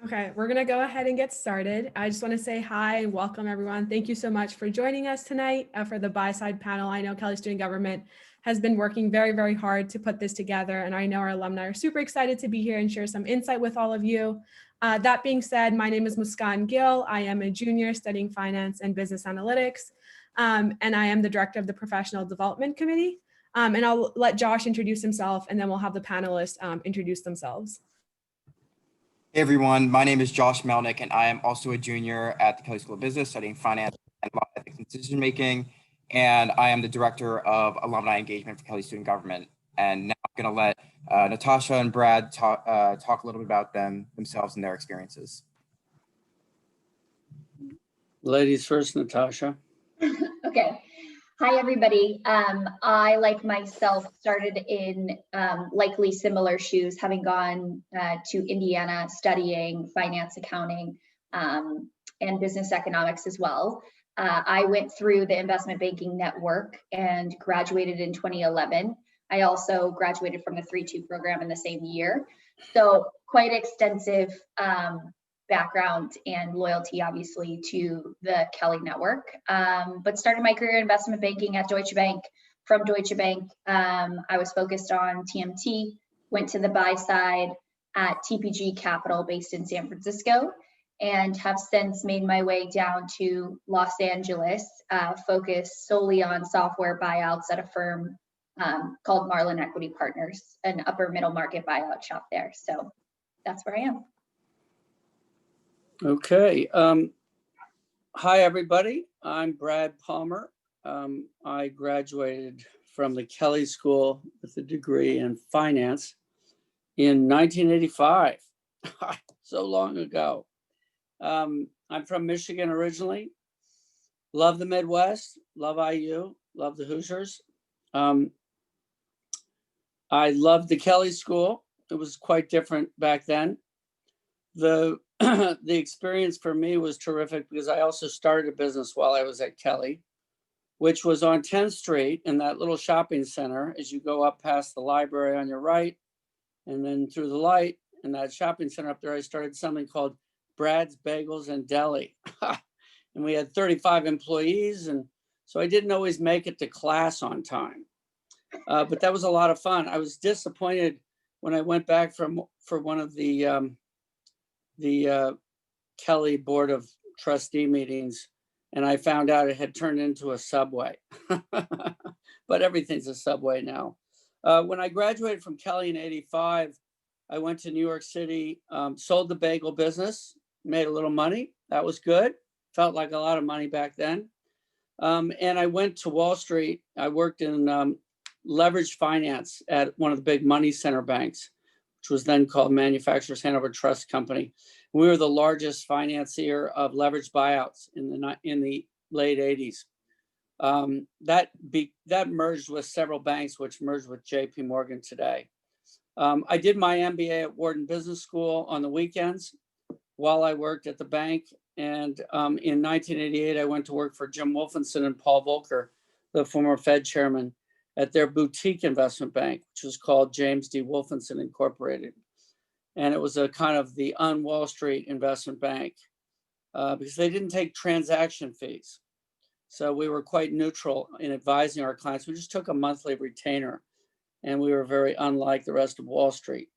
Okay, we're gonna go ahead and get started. I just want to say hi and welcome everyone. Thank you so much for joining us tonight for the Buyside panel. I know Kelley Student Government has been working very, very hard to put this together, and I know our alumni are super excited to be here and share some insight with all of you. That being said, my name is Muskan Gill. I am a junior studying finance and business analytics, and I am the director of the Professional Development Committee. And I'll let Josh introduce himself, and then we'll have the panelists introduce themselves. Hey everyone, my name is Josh Melnick, and I am also a junior at the Kelley School of Business studying finance and law ethics and decision making. And I am the director of alumni engagement for Kelley Student Government. And now I'm going to let Natasha and Brad talk a little bit about themselves and their experiences. Ladies first, Natasha. Okay. Hi, everybody. I, like myself, started in likely similar shoes, having gone to Indiana studying finance, accounting, and business economics as well. I went through the investment banking network and graduated in 2011. I also graduated from the 3-2 program in the same year. So quite extensive background and loyalty, obviously, to the Kelley network, but started my career in investment banking at Deutsche Bank. From Deutsche Bank, I was focused on TMT, went to the Buyside at TPG Capital based in San Francisco, and have since made my way down to Los Angeles, focused solely on software buyouts at a firm called Marlin Equity Partners, an upper middle market buyout shop there. So that's where I am. Okay. Hi, everybody. I'm Brad Palmer. I graduated from the Kelley School with a degree in finance in 1985, so long ago. I'm from Michigan originally. Love the Midwest, love IU, love the Hoosiers. I loved the Kelley School. It was quite different back then. The experience for me was terrific because I also started a business while I was at Kelley, which was on 10th Street in that little shopping center as you go up past the library on your right, and then through the light in that shopping center up there, I started something called Brad's Bagels and Deli. And we had 35 employees. And so I didn't always make it to class on time. But that was a lot of fun. I was disappointed when I went back for one of the Kelley Board of Trustee meetings, and I found out it had turned into a Subway. But everything's a Subway now. When I graduated from Kelley in '85, I went to New York City, sold the bagel business, made a little money. That was good. Felt like a lot of money back then. And I went to Wall Street. I worked in leveraged finance at one of the big money center banks, which was then called Manufacturers Hanover Trust Company. We were the largest financier of leveraged buyouts in the late 80s. That merged with several banks, which merged with JP Morgan today. I did my MBA at Wharton Business School on the weekends while I worked at the bank. And in 1988, I went to work for Jim Wolfenson and Paul Volcker, the former Fed chairman, at their boutique investment bank, which was called James D. Wolfenson Incorporated. And it was a kind of the un-Wall Street investment bank because they didn't take transaction fees. So we were quite neutral in advising our clients. We just took a monthly retainer, and we were very unlike the rest of Wall Street,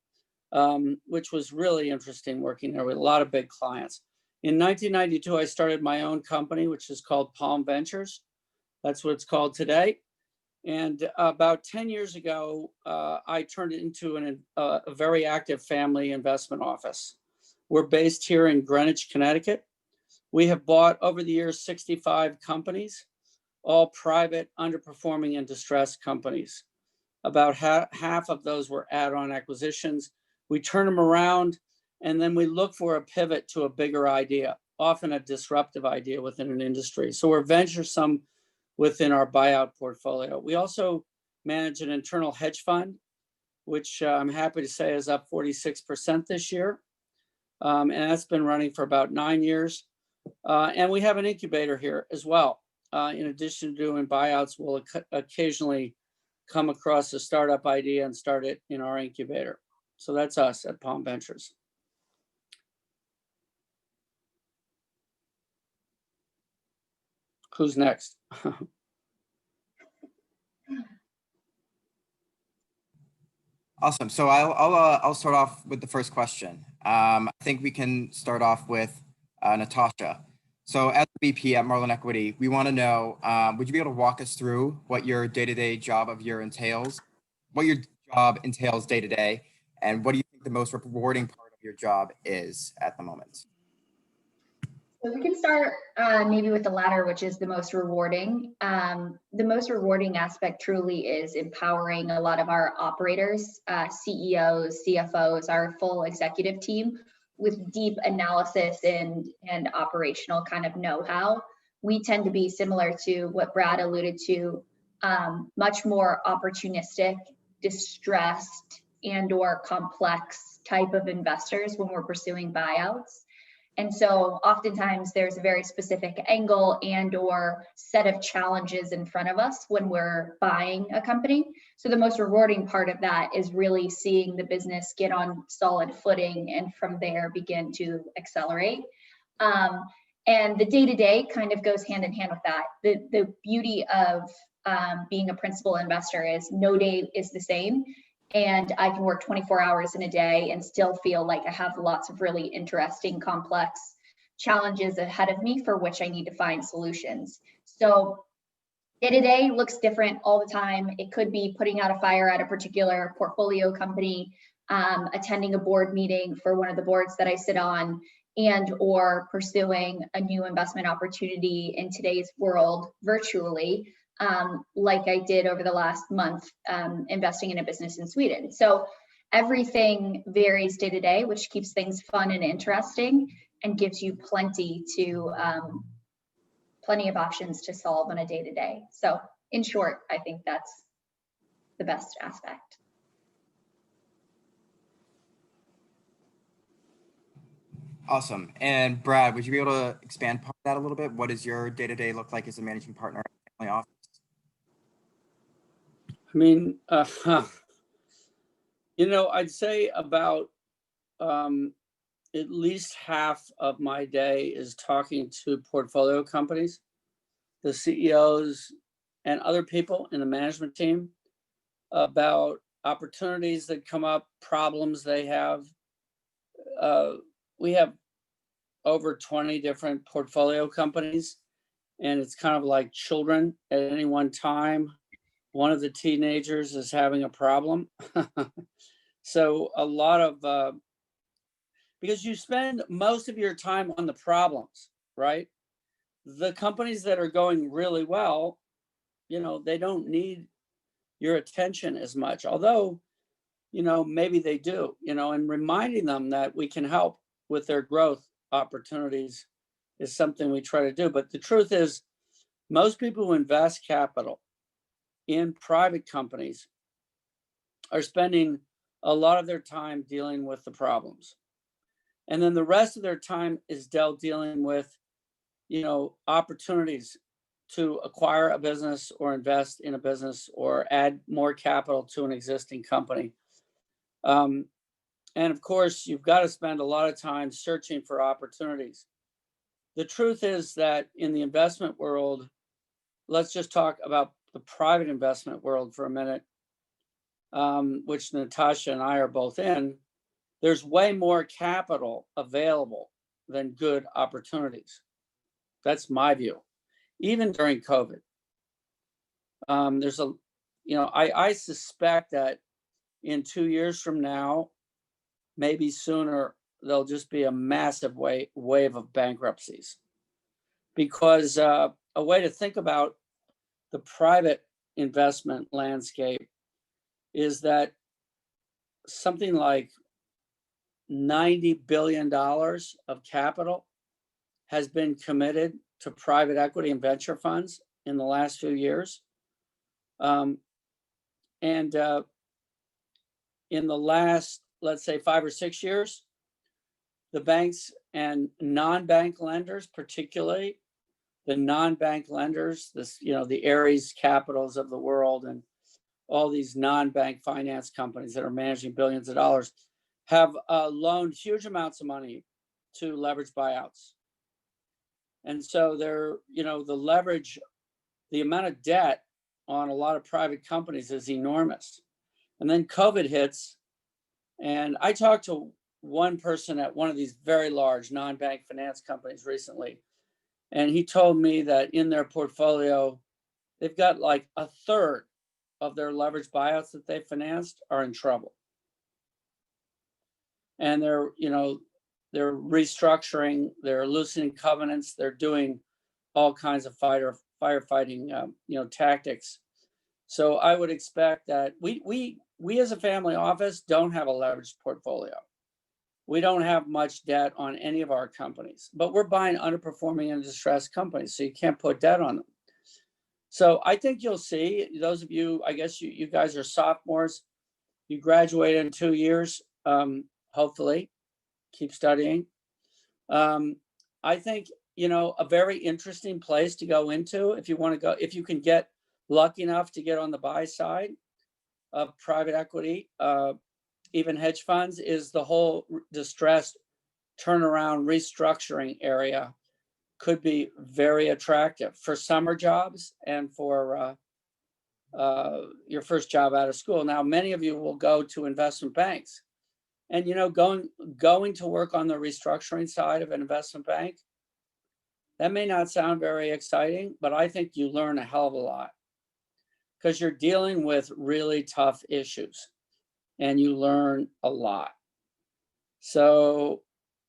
which was really interesting working there with a lot of big clients. In 1992, I started my own company, which is called Palm Ventures. That's what it's called today. And about 10 years ago, I turned it into a very active family investment office. We're based here in Greenwich, Connecticut. We have bought over the years 65 companies, all private, underperforming, and distressed companies. About half of those were add-on acquisitions. We turn them around, and then we look for a pivot to a bigger idea. often a disruptive idea within an industry. So we're venturesome within our buyout portfolio. We also manage an internal hedge fund, which I'm happy to say is up 46% this year. And that's been running for about 9 years. And we have an incubator here as well. In addition to doing buyouts, we'll occasionally come across a startup idea and start it in our incubator. So that's us at Palm Ventures. Who's next? Awesome. So I'll start off with the first question. I think we can start off with Natasha. So as a VP at Marlin Equity, we want to know, would you be able to walk us through what your day-to-day job entails, what your job entails day to day, and what do you think the most rewarding part of your job is at the moment? So we can start maybe with the latter, which is the most rewarding. The most rewarding aspect truly is empowering a lot of our operators, CEOs, CFOs, our full executive team with deep analysis and operational kind of know-how. We tend to be similar to what Brad alluded to, much more opportunistic, distressed, and/or complex type of investors when we're pursuing buyouts. And so oftentimes there's a very specific angle and/or set of challenges in front of us when we're buying a company. So the most rewarding part of that is really seeing the business get on solid footing and from there begin to accelerate. And the day-to-day kind of goes hand in hand with that. The beauty of being a principal investor is no day is the same. And I can work 24 hours in a day and still feel like I have lots of really interesting, complex challenges ahead of me for which I need to find solutions. So day-to-day looks different all the time. It could be putting out a fire at a particular portfolio company, attending a board meeting for one of the boards that I sit on, and or pursuing a new investment opportunity in today's world virtually. Like I did over the last month, investing in a business in Sweden. So everything varies day to day, which keeps things fun and interesting and gives you plenty of options to solve on a day to day. So in short, I think that's the best aspect. Awesome. And Brad, would you be able to expand upon that a little bit? What does your day-to-day look like as a managing partner at the family office? I mean, I'd say about at least half of my day is talking to portfolio companies, the CEOs and other people in the management team about opportunities that come up, problems they have. We have over 20 different portfolio companies, and it's kind of like children at any one time. One of the teenagers is having a problem. So a lot of, because you spend most of your time on the problems, right? The companies that are going really well, they don't need your attention as much, although, maybe they do, and reminding them that we can help with their growth opportunities is something we try to do. But the truth is, most people who invest capital in private companies are spending a lot of their time dealing with the problems. And then the rest of their time is dealing with, opportunities to acquire a business or invest in a business or add more capital to an existing company. And of course, you've got to spend a lot of time searching for opportunities. The truth is that in the investment world, let's just talk about the private investment world for a minute, which Natasha and I are both in. There's way more capital available than good opportunities. That's my view. Even during COVID, I suspect that in 2 years from now, maybe sooner, there'll just be a massive wave of bankruptcies. Because a way to think about the private investment landscape is that something like $90 billion of capital has been committed to private equity and venture funds in the last few years. And in the last, let's say 5 or 6 years, the banks and non-bank lenders, particularly the non-bank lenders, the Ares Capitals of the world and all these non-bank finance companies that are managing billions of dollars, have loaned huge amounts of money to leverage buyouts. And so the leverage, the amount of debt on a lot of private companies is enormous. And then COVID hits, and I talked to one person at one of these very large non-bank finance companies recently, and he told me that in their portfolio, they've got like a third of their leverage buyouts that they financed are in trouble. And they're restructuring, they're loosening covenants, they're doing all kinds of firefighting, tactics. So I would expect that we as a family office don't have a leveraged portfolio. We don't have much debt on any of our companies, but we're buying underperforming and distressed companies, so you can't put debt on them. So I think you'll see, those of you, I guess you guys are sophomores, you graduate in 2 years, hopefully, keep studying. I think, a very interesting place to go into if you want to go, if you can get lucky enough to get on the buy side of private equity, even hedge funds, is the whole distressed turnaround restructuring area. Could be very attractive for summer jobs and for your first job out of school. Now, many of you will go to investment banks, and going to work on the restructuring side of an investment bank, that may not sound very exciting, but I think you learn a hell of a lot because you're dealing with really tough issues and you learn a lot. So,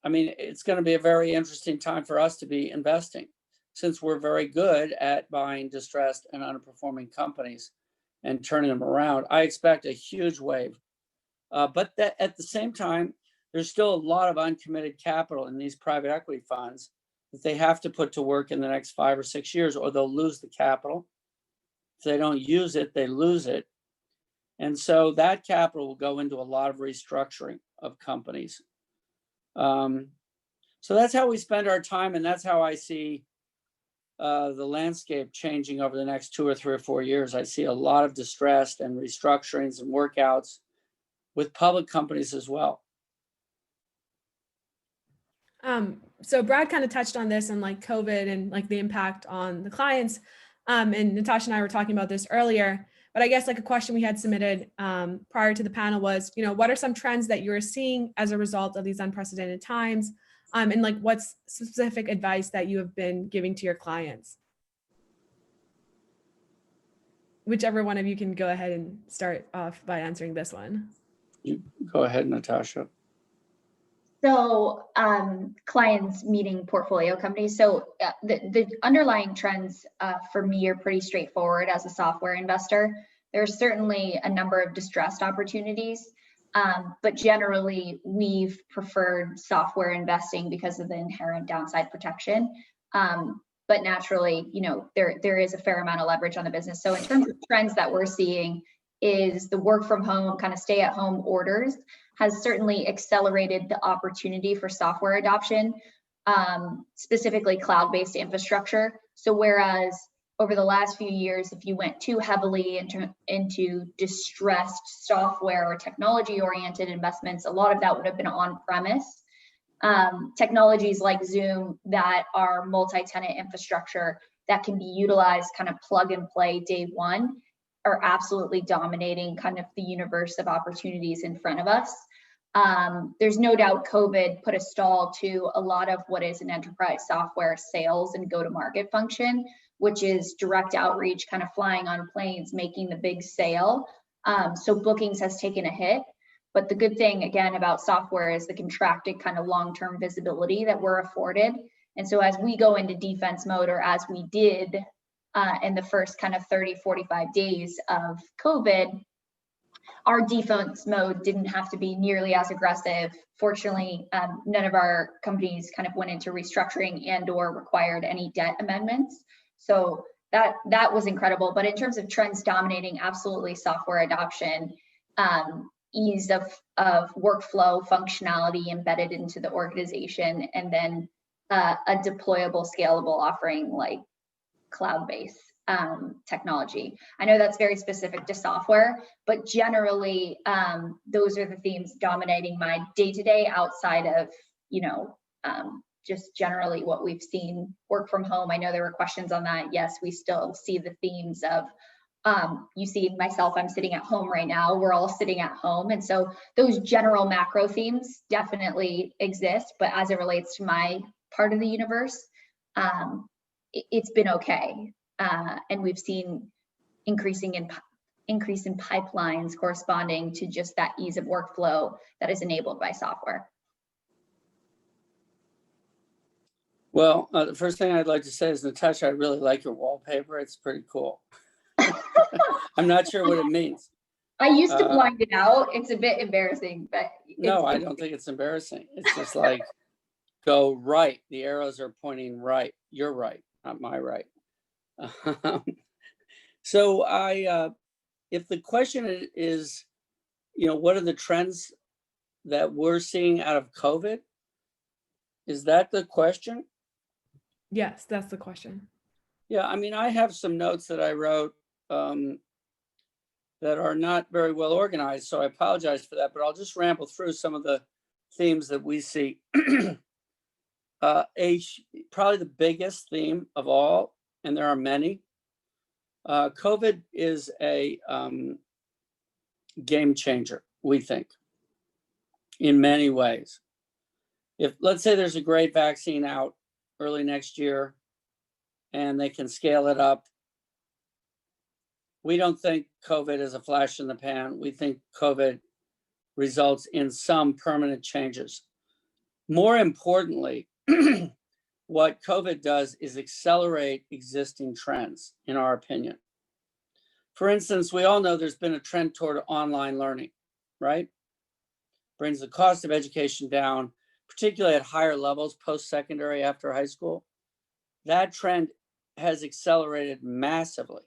it's going to be a very interesting time for us to be investing since we're very good at buying distressed and underperforming companies and turning them around. I expect a huge wave. But that at the same time, there's still a lot of uncommitted capital in these private equity funds that they have to put to work in the next 5 or 6 years, or they'll lose the capital. If they don't use it, they lose it. And so that capital will go into a lot of restructuring of companies. So that's how we spend our time, and that's how I see the landscape changing over the next 2 or 3 or 4 years. I see a lot of distressed and restructurings and workouts with public companies as well. So Brad kind of touched on this and like COVID and like the impact on the clients. And Natasha and I were talking about this earlier, but I guess like a question we had submitted prior to the panel was, what are some trends that you're seeing as a result of these unprecedented times? And like what's specific advice that you have been giving to your clients? Whichever one of you can go ahead and start off by answering this one. You go ahead, Natasha. So clients meeting portfolio companies. So the underlying trends for me are pretty straightforward as a software investor. There's certainly a number of distressed opportunities, but generally we've preferred software investing because of the inherent downside protection. But naturally, there is a fair amount of leverage on the business. So in terms of trends that we're seeing is the work from home, kind of stay at home orders has certainly accelerated the opportunity for software adoption, specifically cloud-based infrastructure. So whereas over the last few years, if you went too heavily into distressed software or technology-oriented investments, a lot of that would have been on-premise. Technologies like Zoom that are multi-tenant infrastructure that can be utilized kind of plug and play day one are absolutely dominating kind of the universe of opportunities in front of us. There's no doubt COVID put a stall to a lot of what is an enterprise software sales and go-to-market function, which is direct outreach, kind of flying on planes, making the big sale. So bookings has taken a hit. But the good thing, again, about software is the contracted kind of long-term visibility that we're afforded. And so as we go into defense mode, or as we did in the first kind of 30, 45 days of COVID, our defense mode didn't have to be nearly as aggressive. Fortunately, none of our companies kind of went into restructuring and or required any debt amendments. So that was incredible. But in terms of trends dominating, absolutely software adoption, ease of workflow functionality embedded into the organization, and then a deployable, scalable offering like cloud-based technology. I know that's very specific to software, but generally those are the themes dominating my day-to-day outside of, just generally what we've seen work from home. I know there were questions on that. Yes, we still see the themes of, you see myself, I'm sitting at home right now. We're all sitting at home. And so those general macro themes definitely exist, but as it relates to my part of the universe, it's been okay. And we've seen increase in pipelines corresponding to just that ease of workflow that is enabled by software. Well, the first thing I'd like to say is, Natasha, I really like your wallpaper. It's pretty cool. I'm not sure what it means. I used to blind it out. It's a bit embarrassing, but no, I don't think it's embarrassing. It's just like, go right. The arrows are pointing right. You're right, not my right. So if the question is, what are the trends that we're seeing out of COVID? Is that the question? Yes, that's the question. Yeah, I mean, I have some notes that I wrote that are not very well organized, so I apologize for that, but I'll just ramble through some of the themes that we see. Probably the biggest theme of all, and there are many, COVID is a game changer, we think, in many ways. If, let's say there's a great vaccine out early next year and they can scale it up, we don't think COVID is a flash in the pan. We think COVID results in some permanent changes. More importantly, what COVID does is accelerate existing trends, in our opinion. For instance, we all know there's been a trend toward online learning, right? Brings the cost of education down, particularly at higher levels, post-secondary, after high school. That trend has accelerated massively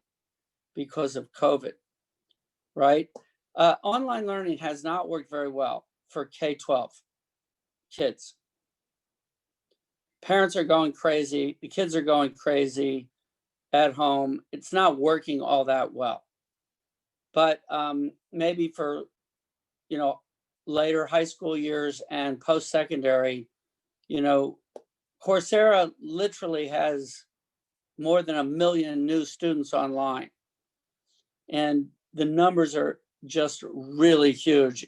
because of COVID, right? Online learning has not worked very well for K-12 kids. Parents are going crazy. The kids are going crazy at home. It's not working all that well. But maybe for, later high school years and post-secondary, Coursera literally has more than 1 million new students online. And the numbers are just really huge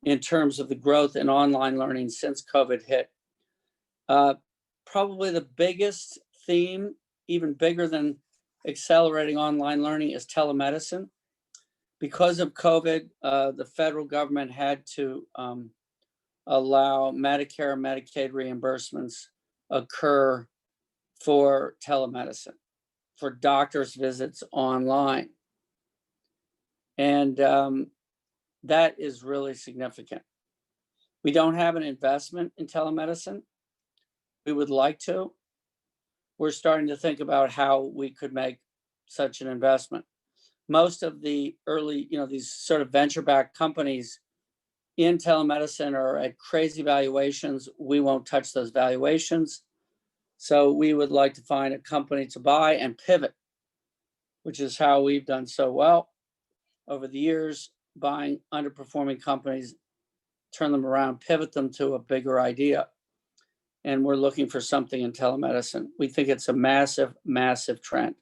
in terms of the growth in online learning since COVID hit. Probably the biggest theme, even bigger than accelerating online learning, is telemedicine. Because of COVID, the federal government had to allow Medicare and Medicaid reimbursements occur for telemedicine, for doctor's visits online. And that is really significant. We don't have an investment in telemedicine. We would like to. We're starting to think about how we could make such an investment. Most of the early, these sort of venture-backed companies in telemedicine are at crazy valuations. We won't touch those valuations. So we would like to find a company to buy and pivot, which is how we've done so well over the years, buying underperforming companies, turn them around, pivot them to a bigger idea. And we're looking for something in telemedicine. We think it's a massive, massive trend.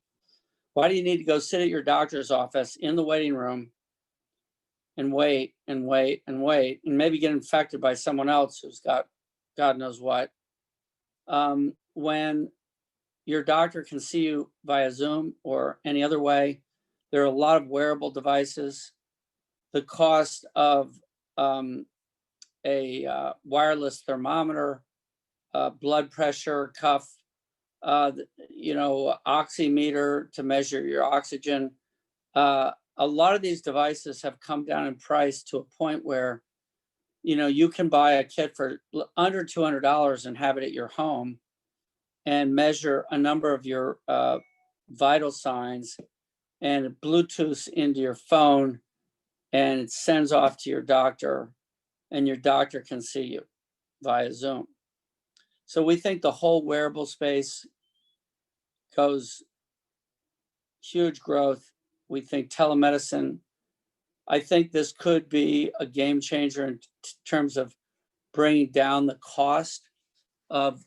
Why do you need to go sit at your doctor's office in the waiting room and wait and wait and wait and maybe get infected by someone else who's got God knows what, when your doctor can see you via Zoom or any other way? There are a lot of wearable devices. The cost of a wireless thermometer, blood pressure cuff, oximeter to measure your oxygen, a lot of these devices have come down in price to a point where, you can buy a kit for under $200 and have it at your home and measure a number of your vital signs and Bluetooth into your phone, and it sends off to your doctor, and your doctor can see you via Zoom. So we think the whole wearable space goes huge growth. We think telemedicine, I think this could be a game changer in terms of bringing down the cost of,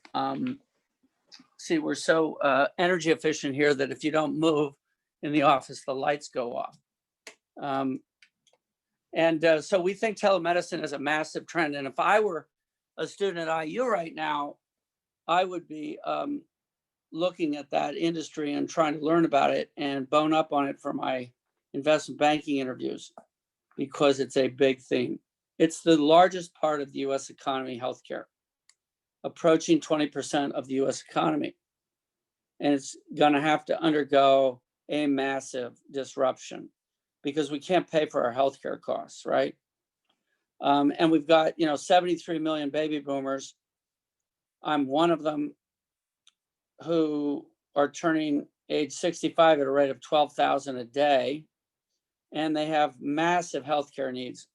we're so energy efficient here that if you don't move in the office, the lights go off. So we think telemedicine is a massive trend. And if I were a student at IU right now, I would be looking at that industry and trying to learn about it and bone up on it for my investment banking interviews, because it's a big theme. It's the largest part of the US economy, healthcare, approaching 20% of the US economy. And it's gonna have to undergo a massive disruption because we can't pay for our healthcare costs, right? And we've got, 73 million baby boomers. I'm one of them, who are turning age 65 at a rate of 12,000 a day, and they have massive healthcare needs.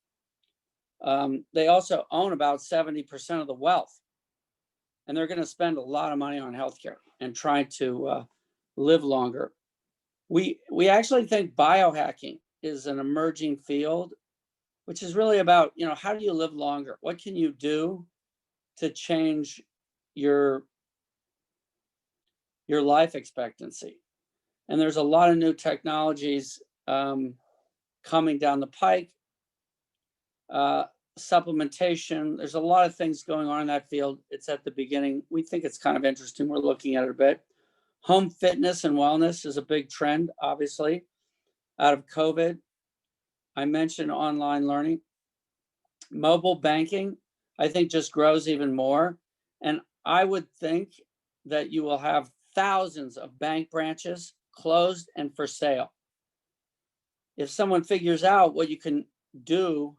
They also own about 70% of the wealth, and they're going to spend a lot of money on healthcare and trying to live longer. We actually think biohacking is an emerging field, which is really about, how do you live longer? What can you do to change your life expectancy? And there's a lot of new technologies coming down the pike. Supplementation, there's a lot of things going on in that field. It's at the beginning. We think it's kind of interesting. We're looking at it a bit. Home fitness and wellness is a big trend, obviously, out of COVID. I mentioned online learning. Mobile banking, I think, just grows even more. And I would think that you will have thousands of bank branches closed and for sale. If someone figures out what you can do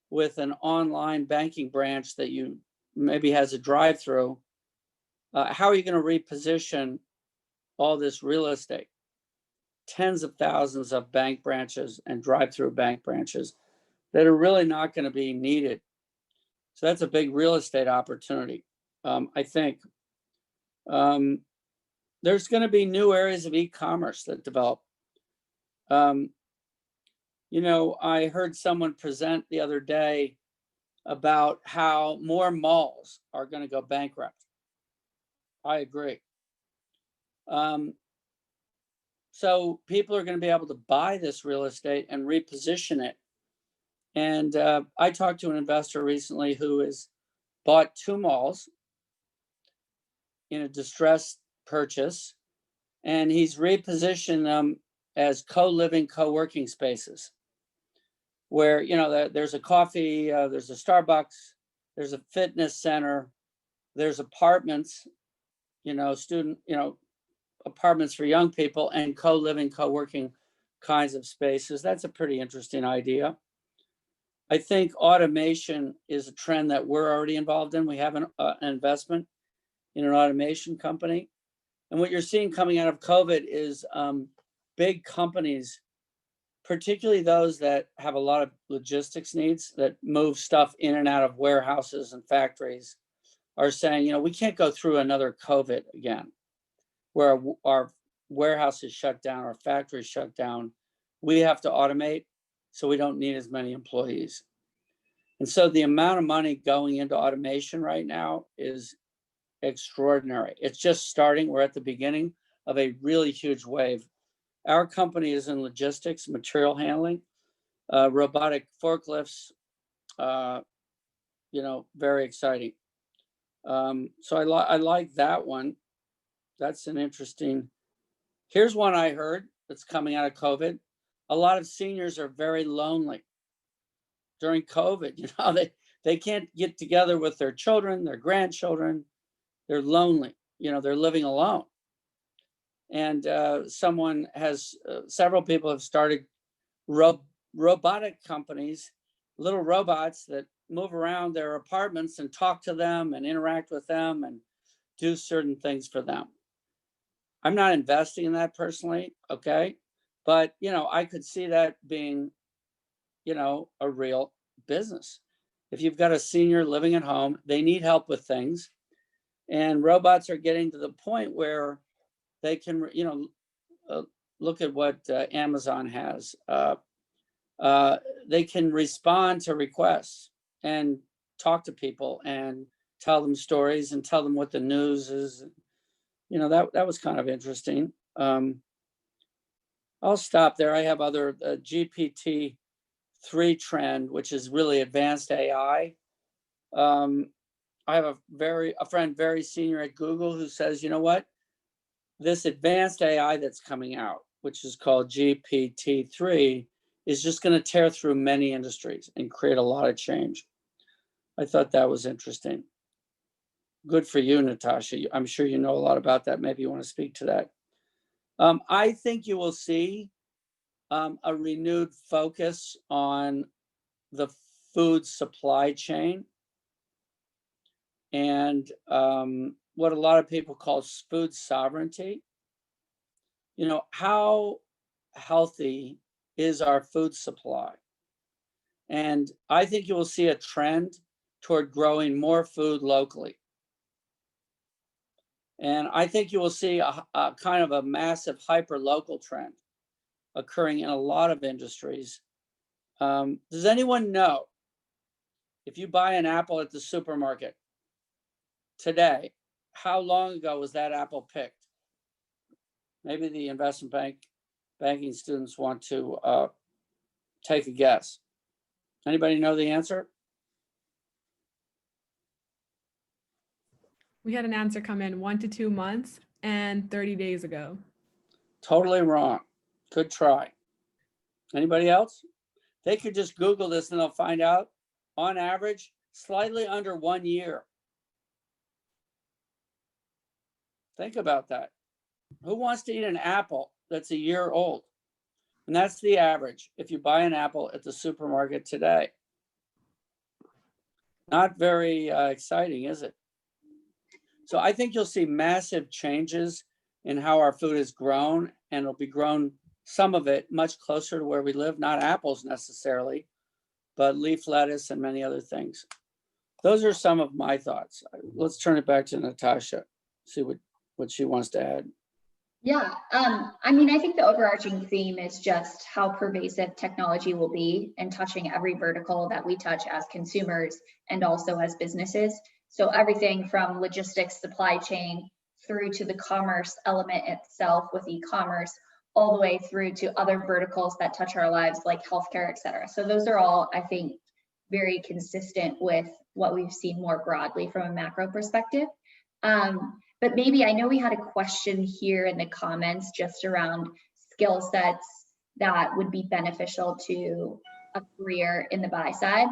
with an online banking branch that you maybe has a drive-through, how are you going to reposition all this real estate? Tens of thousands of bank branches and drive-through bank branches that are really not going to be needed. So that's a big real estate opportunity, I think. There's going to be new areas of e-commerce that develop. I heard someone present the other day about how more malls are going to go bankrupt. I agree. So people are going to be able to buy this real estate and reposition it. And I talked to an investor recently who has bought 2 malls in a distressed purchase, and he's repositioned them as co-living, co-working spaces where, there's a coffee, there's a Starbucks, there's a fitness center, there's apartments, apartments for young people, and co-living, co-working kinds of spaces. That's a pretty interesting idea. I think automation is a trend that we're already involved in. We have an investment in an automation company. And what you're seeing coming out of COVID is big companies, particularly those that have a lot of logistics needs that move stuff in and out of warehouses and factories, are saying, we can't go through another COVID again, where our warehouse is shut down, our factory is shut down. We have to automate so we don't need as many employees. And so the amount of money going into automation right now is extraordinary. It's just starting. We're at the beginning of a really huge wave. Our company is in logistics, material handling, robotic forklifts, very exciting. So I like that one. That's an interesting. Here's one I heard that's coming out of COVID. A lot of seniors are very lonely during COVID. They can't get together with their children, their grandchildren. They're lonely. They're living alone. And several people have started robotic companies, little robots that move around their apartments and talk to them and interact with them and do certain things for them. I'm not investing in that personally, okay? But, I could see that being, a real business. If you've got a senior living at home, they need help with things. And robots are getting to the point where they can, look at what Amazon has. They can respond to requests and talk to people and tell them stories and tell them what the news is. That was kind of interesting. I'll stop there. I have other GPT-3 trend, which is really advanced AI. I have a friend very senior at Google who says, you know what? This advanced AI that's coming out, which is called GPT-3, is just going to tear through many industries and create a lot of change. I thought that was interesting. Good for you, Natasha. I'm sure you know a lot about that. Maybe you want to speak to that. I think you will see a renewed focus on the food supply chain and what a lot of people call food sovereignty. How healthy is our food supply? And I think you will see a trend toward growing more food locally. And I think you will see a kind of a massive hyper-local trend occurring in a lot of industries. Does anyone know, if you buy an apple at the supermarket today, how long ago was that apple picked? Maybe the investment banking students want to take a guess. Anybody know the answer? We had an answer come in 1 to 2 months and 30 days ago. Totally wrong. Good try. Anybody else? They could just Google this and they'll find out, on average, slightly under 1 year. Think about that. Who wants to eat an apple that's a year old? And that's the average if you buy an apple at the supermarket today. Not very exciting, is it? So I think you'll see massive changes in how our food is grown, and it'll be grown, some of it, much closer to where we live, not apples necessarily, but leaf lettuce and many other things. Those are some of my thoughts. Let's turn it back to Natasha, see what she wants to add. Yeah, I think the overarching theme is just how pervasive technology will be and touching every vertical that we touch as consumers and also as businesses. So everything from logistics, supply chain, through to the commerce element itself with e-commerce, all the way through to other verticals that touch our lives like healthcare, et cetera. So those are all, I think, very consistent with what we've seen more broadly from a macro perspective. But maybe, I know we had a question here in the comments just around skill sets that would be beneficial to a career in the buy side.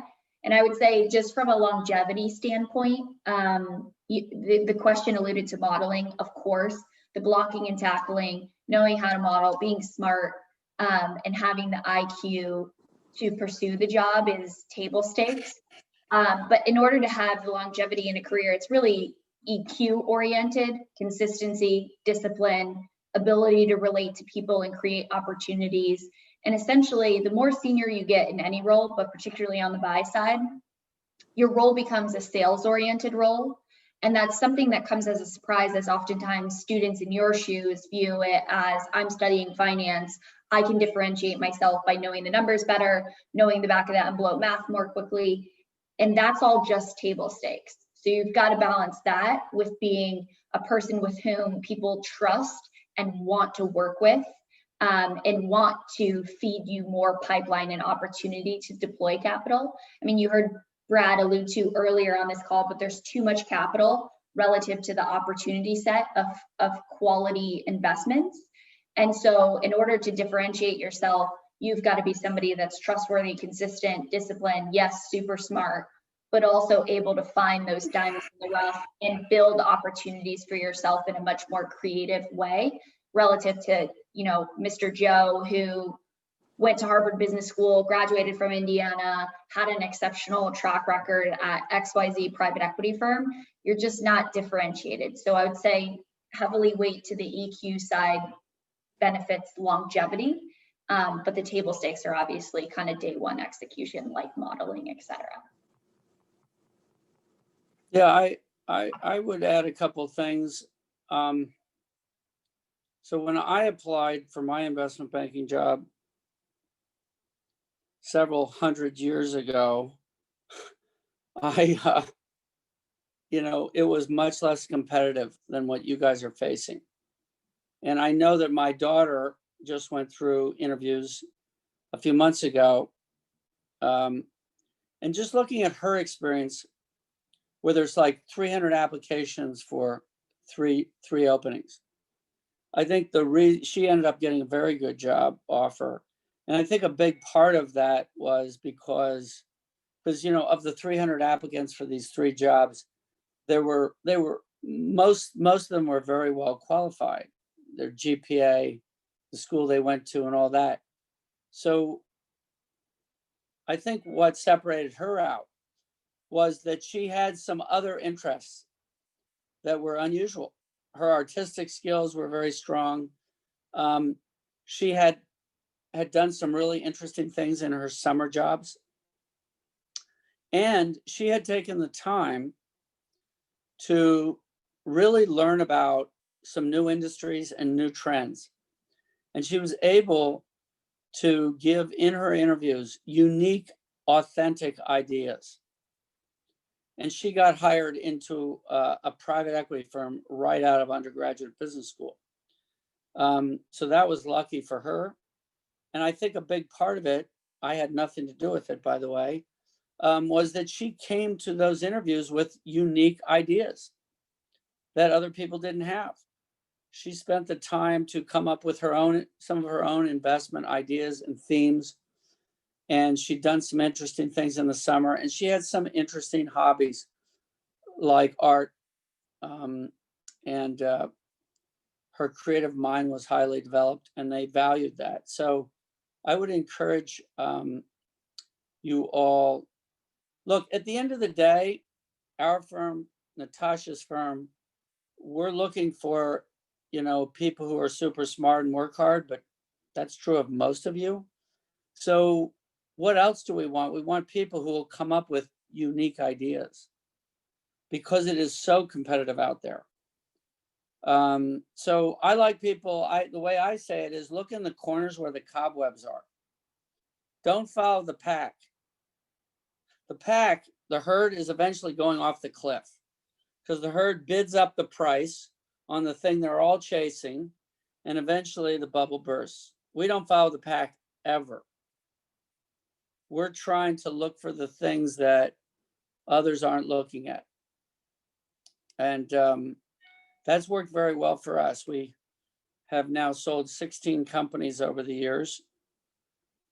And I would say, just from a longevity standpoint, the question alluded to modeling, of course, the blocking and tackling, knowing how to model, being smart, and having the IQ to pursue the job is table stakes. But in order to have the longevity in a career, it's really EQ oriented, consistency, discipline, ability to relate to people and create opportunities. And essentially, the more senior you get in any role, but particularly on the buy side, your role becomes a sales oriented role. And that's something that comes as a surprise, as oftentimes students in your shoes view it as, I'm studying finance, I can differentiate myself by knowing the numbers better, knowing the back of the envelope math more quickly. And that's all just table stakes. So you've got to balance that with being a person with whom people trust and want to work with, and want to feed you more pipeline and opportunity to deploy capital. I mean, you heard Brad allude to earlier on this call, but there's too much capital relative to the opportunity set of quality investments. And so in order to differentiate yourself, you've got to be somebody that's trustworthy, consistent, disciplined, yes, super smart, but also able to find those diamonds in the rough and build opportunities for yourself in a much more creative way relative to, Mr. Joe, who went to Harvard Business School, graduated from Indiana, had an exceptional track record at XYZ private equity firm. You're just not differentiated. So I would say heavily weight to the EQ side benefits longevity, but the table stakes are obviously kind of day one execution, like modeling, et cetera. Yeah, I would add a couple of things. So when I applied for my investment banking job several hundred years ago, it was much less competitive than what you guys are facing. And I know that my daughter just went through interviews a few months ago. And just looking at her experience, where there's like 300 applications for three openings. I think she ended up getting a very good job offer. And I think a big part of that was because of the 300 applicants for these 3 jobs, most of them were very well qualified. Their GPA, the school they went to, and all that. So I think what separated her out was that she had some other interests that were unusual. Her artistic skills were very strong. She had done some really interesting things in her summer jobs. And she had taken the time to really learn about some new industries and new trends. And she was able to give in her interviews unique, authentic ideas. And she got hired into a private equity firm right out of undergraduate business school. So that was lucky for her. And I think a big part of it, I had nothing to do with it, by the way, was that she came to those interviews with unique ideas that other people didn't have. She spent the time to come up with some of her own investment ideas and themes. And she'd done some interesting things in the summer, and she had some interesting hobbies like art, and her creative mind was highly developed, and they valued that. So I would encourage you all, look, at the end of the day, our firm, Natasha's firm, we're looking for, people who are super smart and work hard, but that's true of most of you. So what else do we want? We want people who will come up with unique ideas because it is so competitive out there. So I like people, the way I say it is look in the corners where the cobwebs are. Don't follow the pack. The herd is eventually going off the cliff because the herd bids up the price on the thing they're all chasing, and eventually the bubble bursts. We don't follow the pack ever. We're trying to look for the things that others aren't looking at. And that's worked very well for us. We have now sold 16 companies over the years.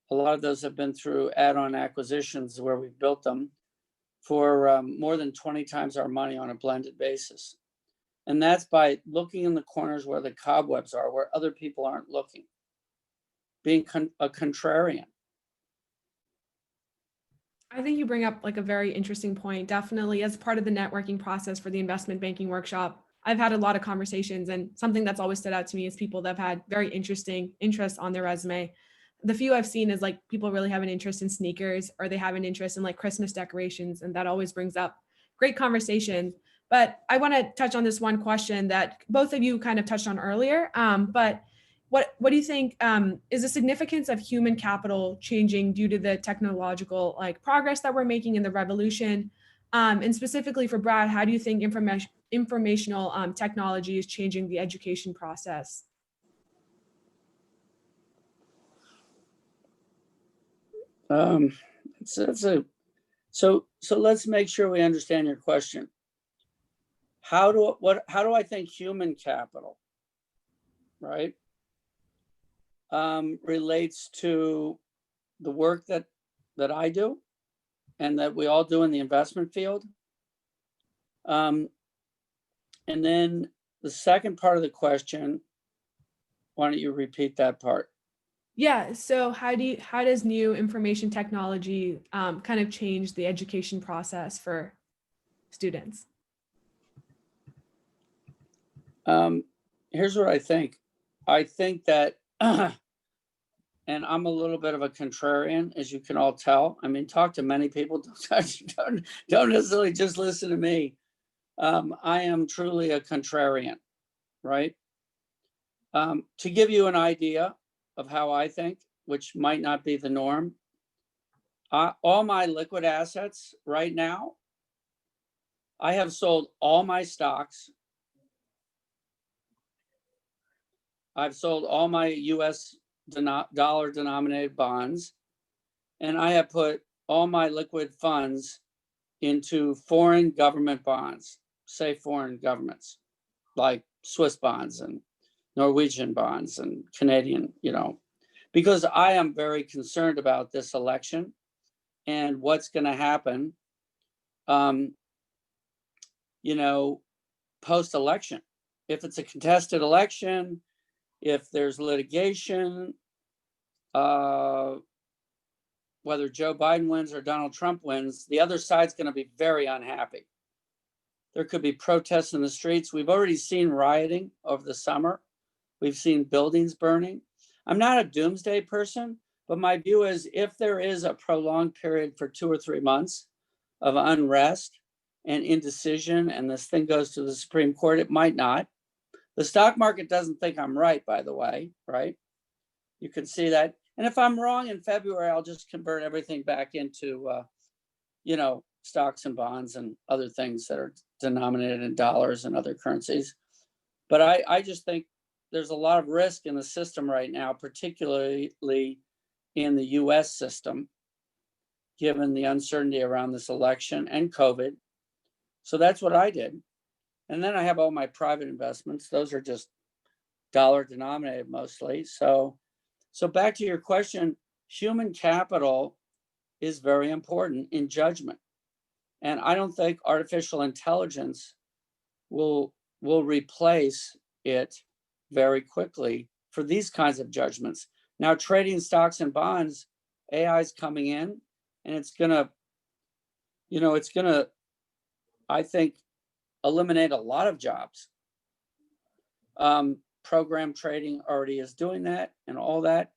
A lot of those have been through add-on acquisitions where we've built them for more than 20 times our money on a blended basis. And that's by looking in the corners where the cobwebs are, where other people aren't looking, being a contrarian. I think you bring up like a very interesting point. Definitely as part of the networking process for the investment banking workshop, I've had a lot of conversations, and something that's always stood out to me is people that have had very interesting interests on their resume. The few I've seen is like people really have an interest in sneakers, or they have an interest in like Christmas decorations. And that always brings up great conversation. But I want to touch on this one question that both of you kind of touched on earlier. But what do you think is the significance of human capital changing due to the technological like progress that we're making in the revolution? And specifically for Brad, how do you think informational technology is changing the education process? So let's make sure we understand your question. How do I think human capital, right, relates to the work that I do and that we all do in the investment field? And then the second part of the question, why don't you repeat that part? Yeah, so how does new information technology kind of change the education process for students? Here's what I think. I think that, and I'm a little bit of a contrarian, as you can all tell. I mean, talk to many people. Don't necessarily just listen to me. I am truly a contrarian, right? To give you an idea of how I think, which might not be the norm, all my liquid assets right now, I have sold all my stocks. I've sold all my US dollar denominated bonds, and I have put all my liquid funds into foreign government bonds, say foreign governments, like Swiss bonds and Norwegian bonds and Canadian, because I am very concerned about this election and what's going to happen, post-election. If it's a contested election, if there's litigation, whether Joe Biden wins or Donald Trump wins, the other side's going to be very unhappy. There could be protests in the streets. We've already seen rioting over the summer. We've seen buildings burning. I'm not a doomsday person, but my view is if there is a prolonged period for 2 or 3 months of unrest and indecision, and this thing goes to the Supreme Court, it might not. The stock market doesn't think I'm right, by the way, right? You can see that. And if I'm wrong in February, I'll just convert everything back into, stocks and bonds and other things that are denominated in dollars and other currencies. But I just think there's a lot of risk in the system right now, particularly in the US system, given the uncertainty around this election and COVID. So that's what I did. And then I have all my private investments. Those are just dollar denominated mostly. So back to your question, human capital is very important in judgment. And I don't think artificial intelligence will replace it very quickly for these kinds of judgments. Now, trading stocks and bonds, AI is coming in, and it's gonna, I think, eliminate a lot of jobs. Program trading already is doing that and all that.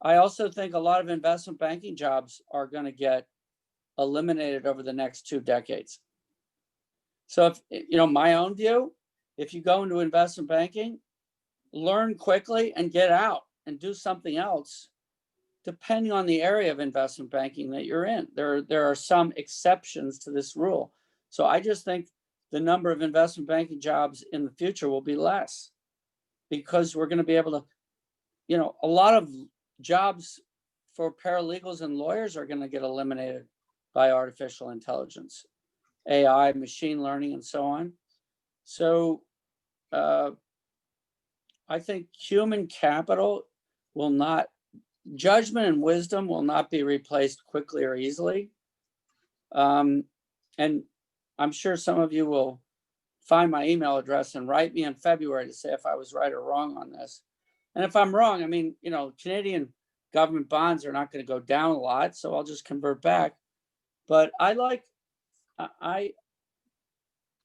I also think a lot of investment banking jobs are going to get eliminated over the next 2 decades. So if, my own view, if you go into investment banking, learn quickly and get out and do something else, depending on the area of investment banking that you're in. There are some exceptions to this rule. So I just think the number of investment banking jobs in the future will be less because we're going to be able to, a lot of jobs for paralegals and lawyers are going to get eliminated by artificial intelligence, AI, machine learning, and so on. So I think human capital will not, judgment and wisdom will not be replaced quickly or easily. And I'm sure some of you will find my email address and write me in February to say if I was right or wrong on this. And if I'm wrong, I mean, Canadian government bonds are not going to go down a lot, so I'll just convert back. But I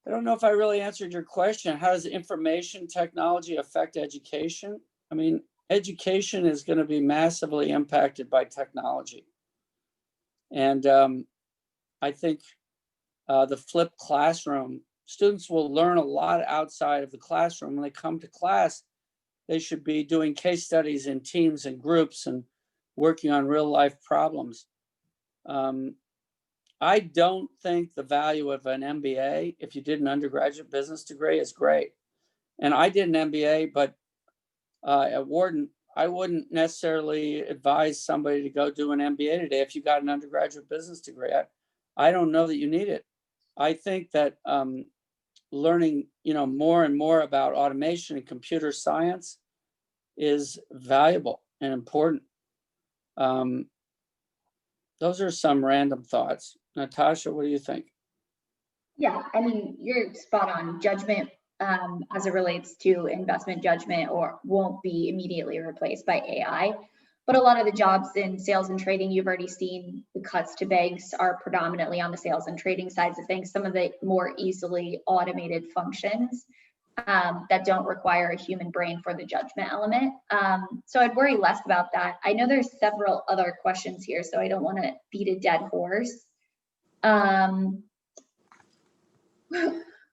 don't know if I really answered your question. How does information technology affect education? I mean, education is going to be massively impacted by technology. And I think the flipped classroom, students will learn a lot outside of the classroom. When they come to class, they should be doing case studies in teams and groups and working on real life problems. I don't think the value of an MBA, if you did an undergraduate business degree, is great. And I did an MBA, but at Wharton, I wouldn't necessarily advise somebody to go do an MBA today if you got an undergraduate business degree. I don't know that you need it. I think that learning, more and more about automation and computer science is valuable and important. Those are some random thoughts. Natasha, what do you think? Yeah, I mean, you're spot on. Judgment as it relates to investment judgment or won't be immediately replaced by AI. But a lot of the jobs in sales and trading, you've already seen the cuts to banks are predominantly on the sales and trading sides of things, some of the more easily automated functions that don't require a human brain for the judgment element. So I'd worry less about that. I know there's several other questions here, so I don't want to beat a dead horse.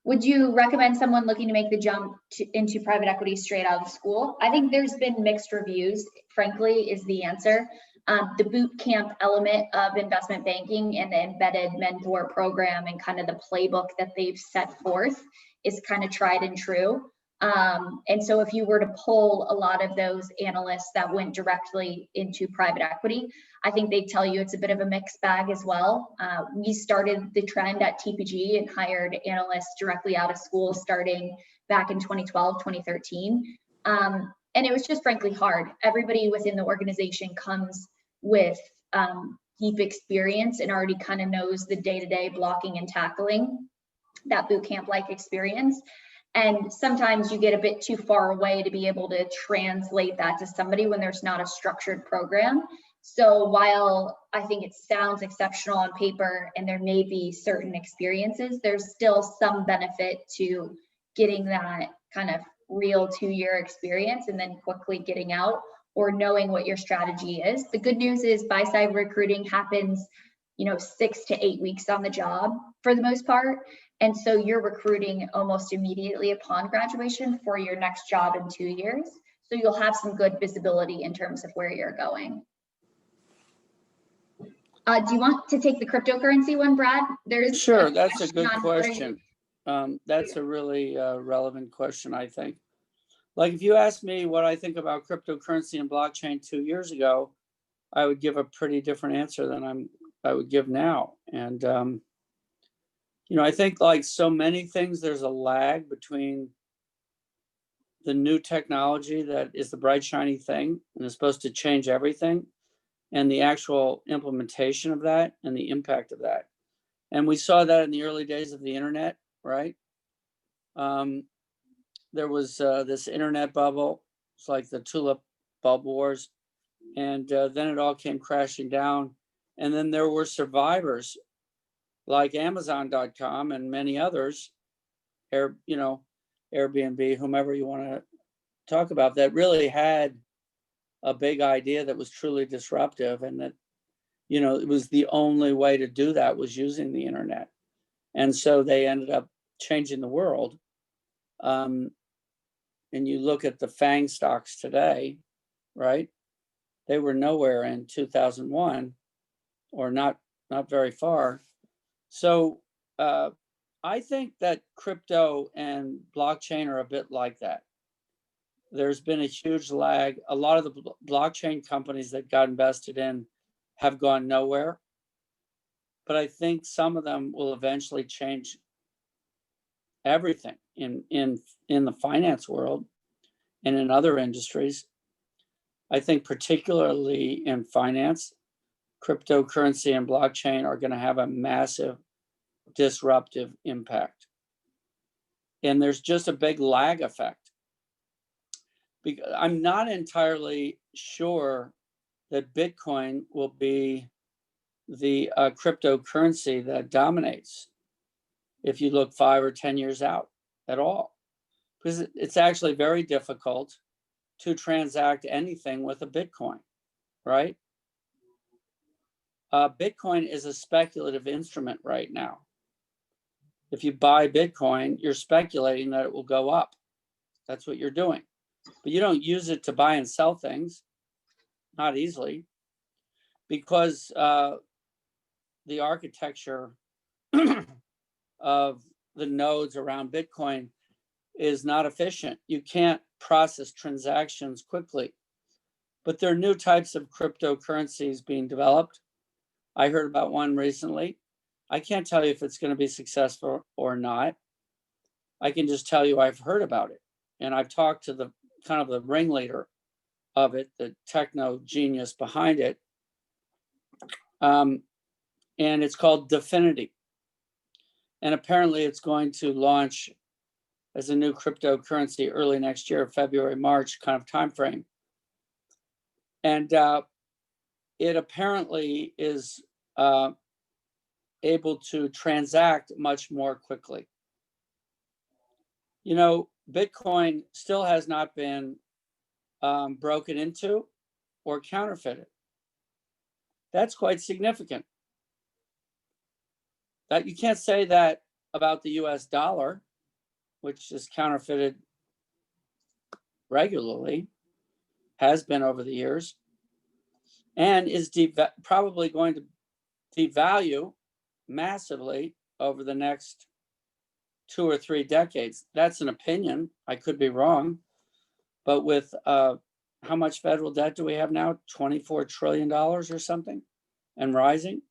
Would you recommend someone looking to make the jump into private equity straight out of school? I think there's been mixed reviews, frankly, is the answer. The boot camp element of investment banking and the embedded mentor program and kind of the playbook that they've set forth is kind of tried and true. And so if you were to pull a lot of those analysts that went directly into private equity, I think they tell you it's a bit of a mixed bag as well. We started the trend at TPG and hired analysts directly out of school starting back in 2012, 2013. And it was just frankly hard. Everybody within the organization comes with deep experience and already kind of knows the day-to-day blocking and tackling, that boot camp-like experience. And sometimes you get a bit too far away to be able to translate that to somebody when there's not a structured program. So while I think it sounds exceptional on paper and there may be certain experiences, there's still some benefit to getting that kind of real 2-year experience and then quickly getting out or knowing what your strategy is. The good news is buy-side recruiting happens, 6 to 8 weeks on the job for the most part. And so you're recruiting almost immediately upon graduation for your next job in 2 years. So you'll have some good visibility in terms of where you're going. Do you want to take the cryptocurrency one, Brad? Sure, that's a good question. That's a really relevant question, I think. Like if you asked me what I think about cryptocurrency and blockchain 2 years ago, I would give a pretty different answer than I would give now. And I think like so many things, there's a lag between the new technology that is the bright, shiny thing and is supposed to change everything and the actual implementation of that and the impact of that. And we saw that in the early days of the internet, right? There was this internet bubble. It's like the tulip bulb wars. And then it all came crashing down. And then there were survivors like Amazon.com and many others, Airbnb, whomever you want to talk about, that really had a big idea that was truly disruptive, and that, it was the only way to do that was using the internet. And so they ended up changing the world. And you look at the FANG stocks today, right? They were nowhere in 2001, or not very far. So I think that crypto and blockchain are a bit like that. There's been a huge lag. A lot of the blockchain companies that got invested in have gone nowhere. But I think some of them will eventually change everything in the finance world and in other industries. I think particularly in finance, cryptocurrency and blockchain are going to have a massive disruptive impact. And there's just a big lag effect. Because I'm not entirely sure that Bitcoin will be the cryptocurrency that dominates if you look 5 or 10 years out at all. Because it's actually very difficult to transact anything with a Bitcoin, right? Bitcoin is a speculative instrument right now. If you buy Bitcoin, you're speculating that it will go up. That's what you're doing. But you don't use it to buy and sell things, not easily, because the architecture of the nodes around Bitcoin is not efficient. You can't process transactions quickly. But there are new types of cryptocurrencies being developed. I heard about one recently. I can't tell you if it's going to be successful or not. I can just tell you I've heard about it. And I've talked to the kind of the ringleader of it, the techno genius behind it. And it's called Definity. And apparently it's going to launch as a new cryptocurrency early next year, February, March kind of timeframe. And it apparently is able to transact much more quickly. You know, Bitcoin still has not been broken into or counterfeited. That's quite significant. That you can't say that about the US dollar, which is counterfeited regularly, has been over the years, and is probably going to devalue massively over the next 2 or 3 decades. That's an opinion. I could be wrong. But with how much federal debt do we have now? $24 trillion or something, and rising.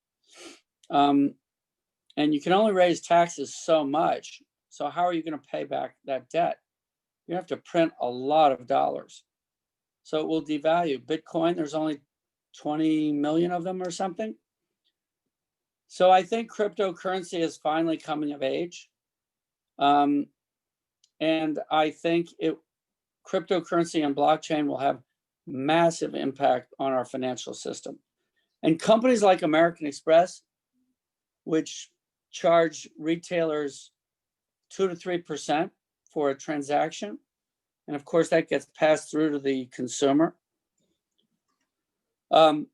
And you can only raise taxes so much. So how are you going to pay back that debt? You have to print a lot of dollars. So it will devalue. Bitcoin, there's only 20 million of them or something. So I think cryptocurrency is finally coming of age. And I think cryptocurrency and blockchain will have massive impact on our financial system. And companies like American Express, which charge retailers 2 to 3% for a transaction, and of course that gets passed through to the consumer, in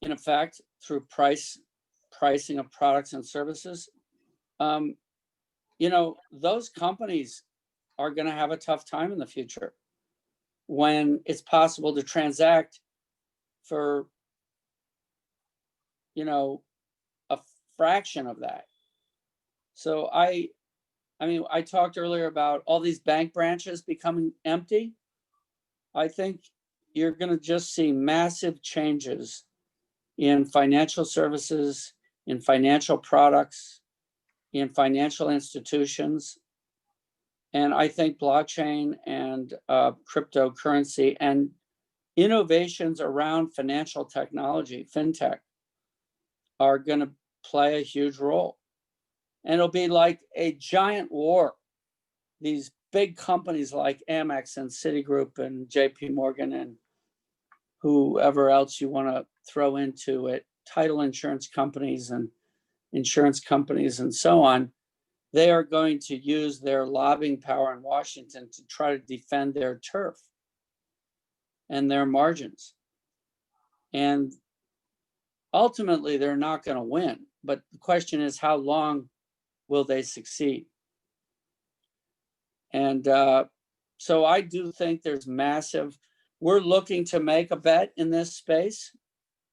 effect, through pricing of products and services. You know, those companies are going to have a tough time in the future when it's possible to transact for, you know, a fraction of that. So I mean, I talked earlier about all these bank branches becoming empty. I think you're going to just see massive changes in financial services, in financial products, in financial institutions. And I think blockchain and cryptocurrency and innovations around financial technology, fintech, are going to play a huge role. And it'll be like a giant war. These big companies like Amex and Citigroup and JP Morgan and whoever else you want to throw into it, title insurance companies and insurance companies and so on, they are going to use their lobbying power in Washington to try to defend their turf and their margins. And ultimately, they're not going to win. But the question is, how long will they succeed? And so I do think there's massive, we're looking to make a bet in this space.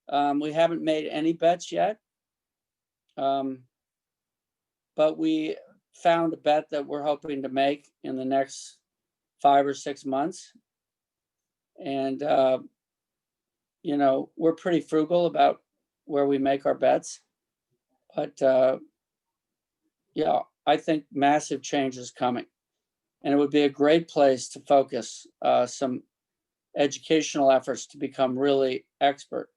We haven't made any bets yet. But we found a bet that we're hoping to make in the next 5 or 6 months. And, you know, we're pretty frugal about where we make our bets. But, yeah, I think massive change is coming. And it would be a great place to focus some educational efforts to become really expert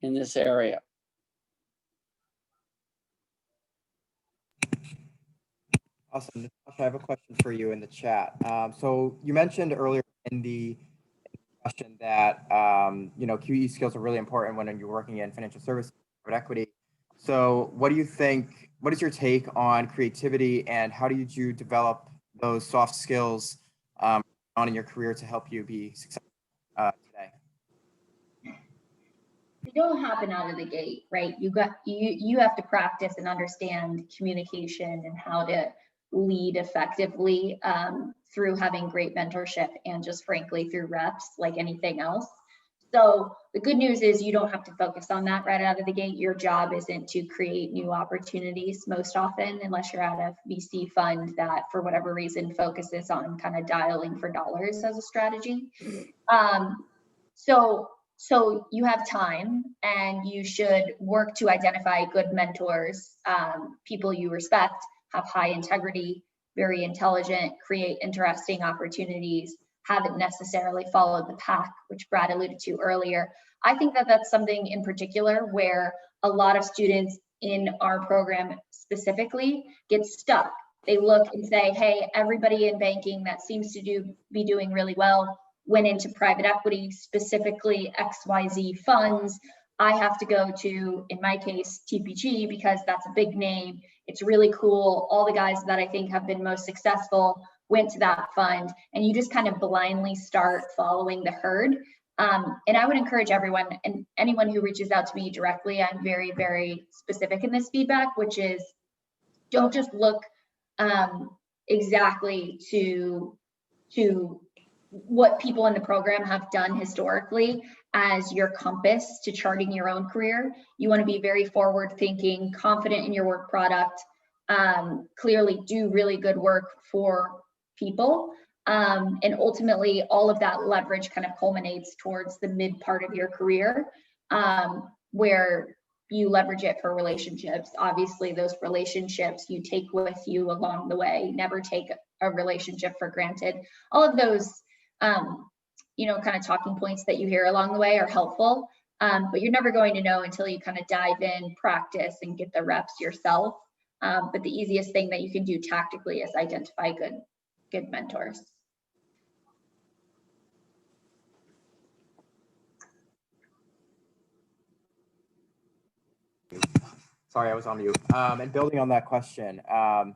in this area. Awesome. I have a question for you in the chat. So you mentioned earlier in the question that you know, QE skills are really important when you're working in financial services, private equity. So what do you think? What is your take on creativity, and how did you develop those soft skills on in your career to help you be successful today? They don't happen out of the gate, right? You have to practice and understand communication and how to lead effectively through having great mentorship and just frankly through reps, like anything else. So the good news is you don't have to focus on that right out of the gate. Your job isn't to create new opportunities most often, unless you're at a VC fund that for whatever reason focuses on kind of dialing for dollars as a strategy. So you have time, and you should work to identify good mentors, people you respect, have high integrity, very intelligent, create interesting opportunities, haven't necessarily followed the pack, which Brad alluded to earlier. I think that that's something in particular where a lot of students in our program specifically get stuck. They look and say, hey, everybody in banking that seems to be doing really well, went into private equity, specifically XYZ funds, I have to go to, in my case, TPG, because that's a big name. It's really cool. All the guys that I think have been most successful went to that fund, and you just kind of blindly start following the herd. And I would encourage everyone and anyone who reaches out to me directly, I'm very, very specific in this feedback, which is don't just look exactly to what people in the program have done historically as your compass to charting your own career. You want to be very forward thinking, confident in your work product, clearly do really good work for people. And ultimately all of that leverage kind of culminates towards the mid part of your career, where you leverage it for relationships. Obviously those relationships you take with you along the way. Never take a relationship for granted. All of those kind of talking points that you hear along the way are helpful, but you're never going to know until you kind of dive in, practice, and get the reps yourself. But the easiest thing that you can do tactically is identify good mentors. Sorry, I was on mute. And building on that question, how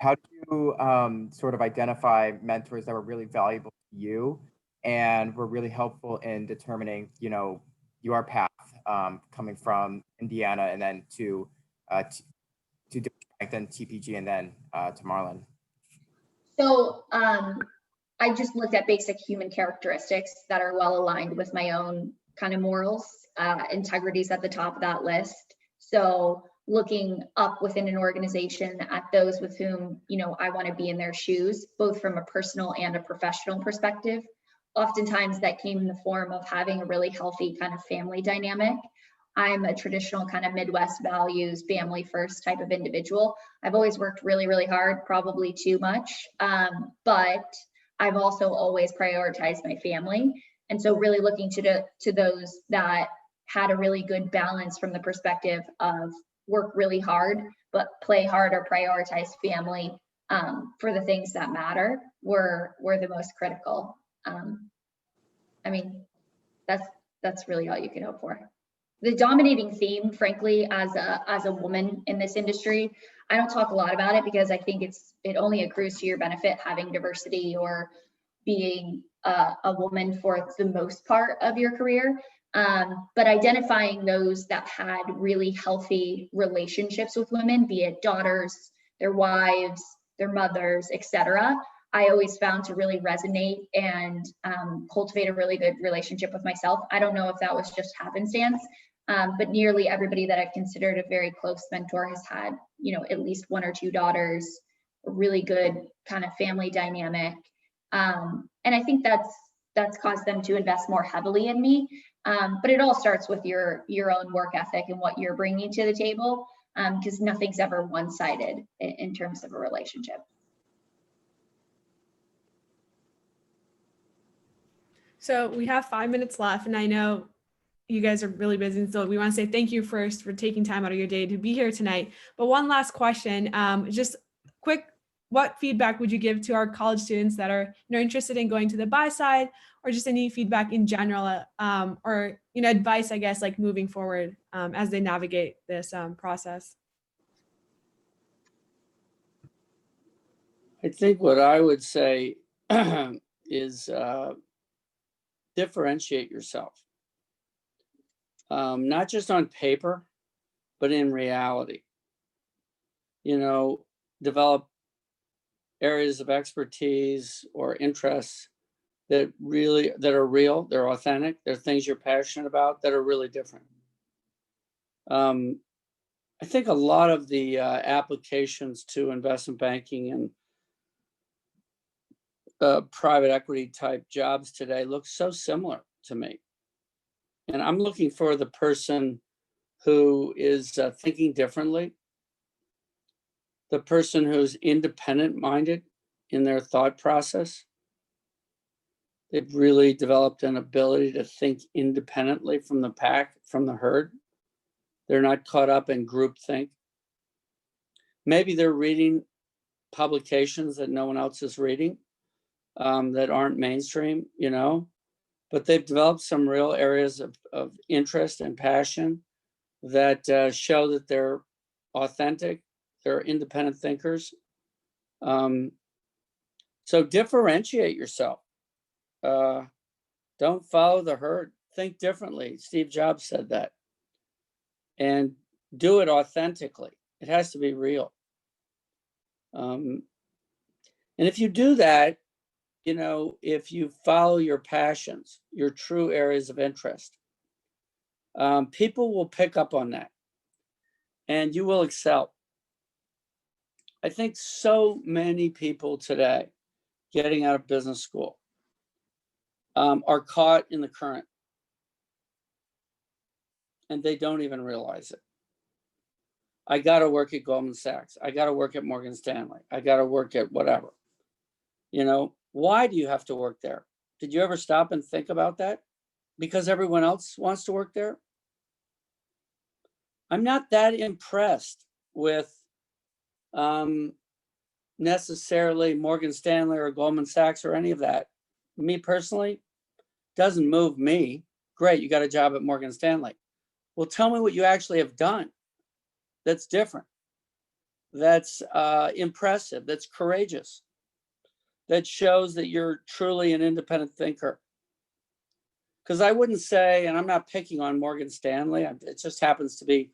do you sort of identify mentors that were really valuable to you and were really helpful in determining, your path, coming from Indiana and then to then TPG and then to Marlin? So I just looked at basic human characteristics that are well aligned with my own kind of morals. Integrity's at the top of that list. So looking up within an organization at those with whom, I want to be in their shoes, both from a personal and a professional perspective. Oftentimes that came in the form of having a really healthy kind of family dynamic. I'm a traditional kind of Midwest values, family first type of individual. I've always worked really, really hard, probably too much, but I've also always prioritized my family. And so really looking to those that had a really good balance from the perspective of work really hard, but play hard or prioritize family for the things that matter were the most critical. That's really all you can hope for. The dominating theme, frankly, as a woman in this industry, I don't talk a lot about it because I think it only accrues to your benefit having diversity or being a woman for the most part of your career. But identifying those that had really healthy relationships with women, be it daughters, their wives, their mothers, etc., I always found to really resonate and cultivate a really good relationship with myself. I don't know if that was just happenstance, but nearly everybody that I've considered a very close mentor has had, at least one or two daughters, a really good kind of family dynamic. And I think that's caused them to invest more heavily in me. But it all starts with your own work ethic and what you're bringing to the table, because nothing's ever one-sided in terms of a relationship. So we have 5 minutes left, and I know you guys are really busy, and so we want to say thank you first for taking time out of your day to be here tonight. But one last question, just quick, what feedback would you give to our college students that are interested in going to the Buyside, or just any feedback in general, or advice, I guess, like moving forward as they navigate this process? I think what I would say is differentiate yourself, not just on paper, but in reality. Develop areas of expertise or interests that are real, they're authentic, they're things you're passionate about that are really different. I think a lot of the applications to investment banking and private equity type jobs today look so similar to me. And I'm looking for the person who is thinking differently, the person who's independent minded in their thought process. They've really developed an ability to think independently from the pack, from the herd. They're not caught up in groupthink. Maybe they're reading publications that no one else is reading, that aren't mainstream, but they've developed some real areas of interest and passion that show that they're authentic, they're independent thinkers. So differentiate yourself. Don't follow the herd. Think differently. Steve Jobs said that. And do it authentically. It has to be real. And if you do that, if you follow your passions, your true areas of interest, people will pick up on that and you will excel. I think so many people today getting out of business school are caught in the current and they don't even realize it. I got to work at Goldman Sachs. I got to work at Morgan Stanley. I got to work at whatever. Why do you have to work there? Did you ever stop and think about that? Because everyone else wants to work there? I'm not that impressed with necessarily Morgan Stanley or Goldman Sachs or any of that. Me personally, doesn't move me. Great, you got a job at Morgan Stanley. Well, tell me what you actually have done that's different, that's impressive, that's courageous, that shows that you're truly an independent thinker. Because I wouldn't say, and I'm not picking on Morgan Stanley, it just happens to be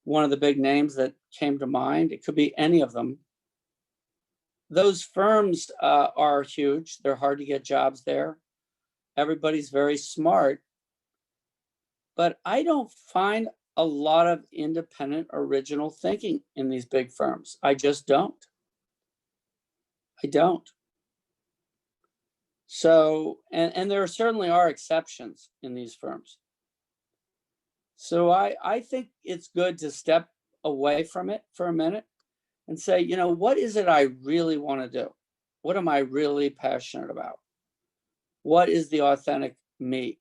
one of the big names that came to mind. It could be any of them. Those firms are huge. They're hard to get jobs there. Everybody's very smart. But I don't find a lot of independent, original thinking in these big firms. I just don't. I don't. So, and there certainly are exceptions in these firms. So I think it's good to step away from it for a minute and say, what is it I really want to do? What am I really passionate about? What is the authentic me?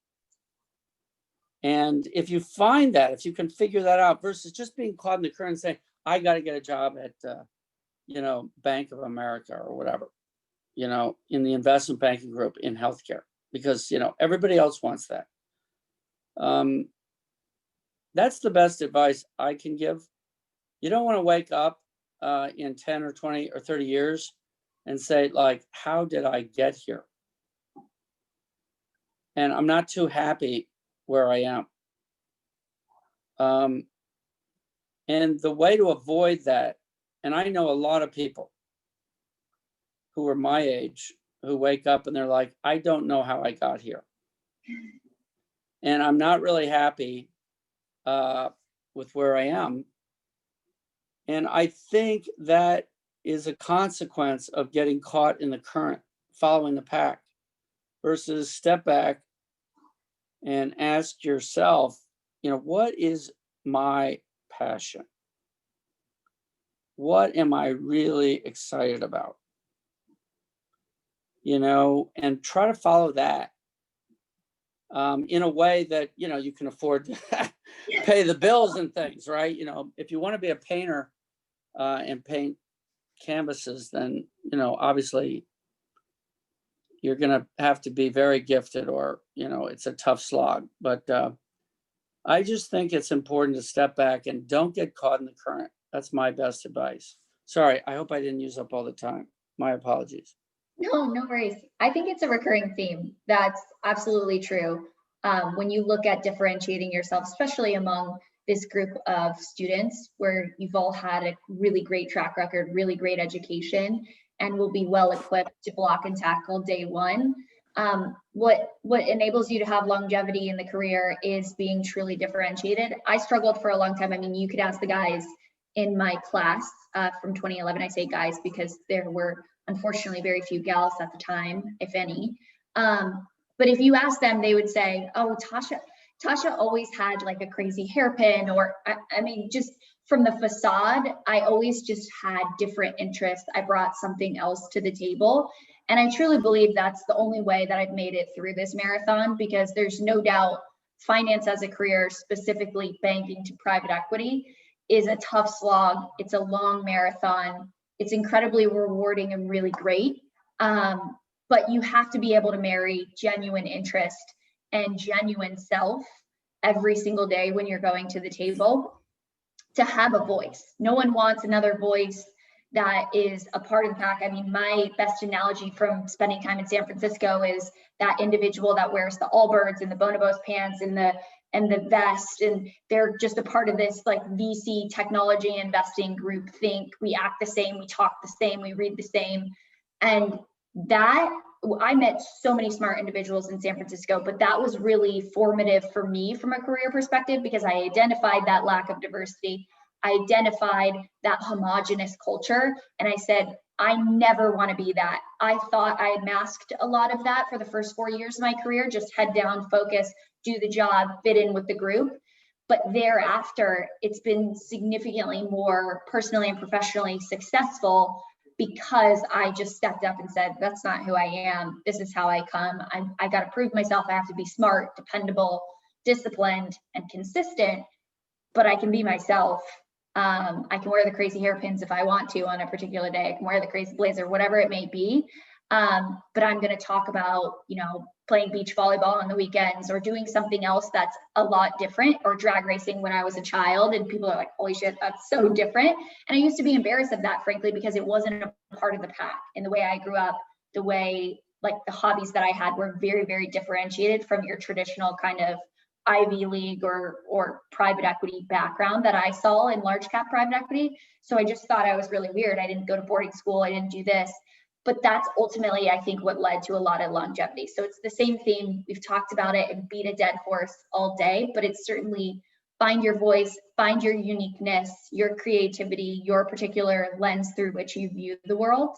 And if you find that, if you can figure that out versus just being caught in the current and saying, I got to get a job at, Bank of America or whatever, in the investment banking group in healthcare, because, everybody else wants that. That's the best advice I can give. You don't want to wake up in 10 or 20 or 30 years and say, like, how did I get here? And I'm not too happy where I am. And the way to avoid that, and I know a lot of people who are my age who wake up and they're like, I don't know how I got here. And I'm not really happy with where I am. And I think that is a consequence of getting caught in the current, following the pack, versus step back and ask yourself, what is my passion? What am I really excited about? And try to follow that in a way that, you can afford to pay the bills and things, right? If you want to be a painter and paint canvases, then, obviously you're going to have to be very gifted or, it's a tough slog. But I just think it's important to step back and don't get caught in the current. That's my best advice. Sorry, I hope I didn't use up all the time. My apologies. No worries. I think it's a recurring theme. That's absolutely true. When you look at differentiating yourself, especially among this group of students where you've all had a really great track record, really great education, and will be well equipped to block and tackle day one. What enables you to have longevity in the career is being truly differentiated. I struggled for a long time. I mean, you could ask the guys in my class from 2011. I say guys because there were unfortunately very few gals at the time, if any. But if you ask them, they would say, oh, Tasha always had like a crazy hairpin, or I mean, just from the facade, I always just had different interests. I brought something else to the table. And I truly believe that's the only way that I've made it through this marathon, because there's no doubt finance as a career, specifically banking to private equity, is a tough slog. It's a long marathon. It's incredibly rewarding and really great. but you have to be able to marry genuine interest and genuine self every single day when you're going to the table to have a voice. No one wants another voice that is a part of the pack. I mean, my best analogy from spending time in San Francisco is that individual that wears the Allbirds and the Bonobos pants and the vest, and they're just a part of this like VC technology investing group think. We act the same, we talk the same, we read the same. And that, I met so many smart individuals in San Francisco, but that was really formative for me from a career perspective, because I identified that lack of diversity. I identified that homogenous culture, and I said, I never want to be that. I thought I had masked a lot of that for the first 4 years of my career, just head down, focus, do the job, fit in with the group. But thereafter, it's been significantly more personally and professionally successful because I just stepped up and said, that's not who I am. This is how I come. I got to prove myself. I have to be smart, dependable, disciplined, and consistent, but I can be myself. I can wear the crazy hairpins if I want to on a particular day. I can wear the crazy blazer, whatever it may be. But I'm going to talk about, playing beach volleyball on the weekends or doing something else that's a lot different, or drag racing when I was a child. And people are like, holy shit, that's so different. And I used to be embarrassed of that, frankly, because it wasn't a part of the pack. And the way I grew up, the way like the hobbies that I had were very, very differentiated from your traditional kind of Ivy League or private equity background that I saw in large cap private equity. So I just thought I was really weird. I didn't go to boarding school. I didn't do this. But that's ultimately, I think, what led to a lot of longevity. So it's the same theme. We've talked about it and beat a dead horse all day, but it's certainly find your voice, find your uniqueness, your creativity, your particular lens through which you view the world.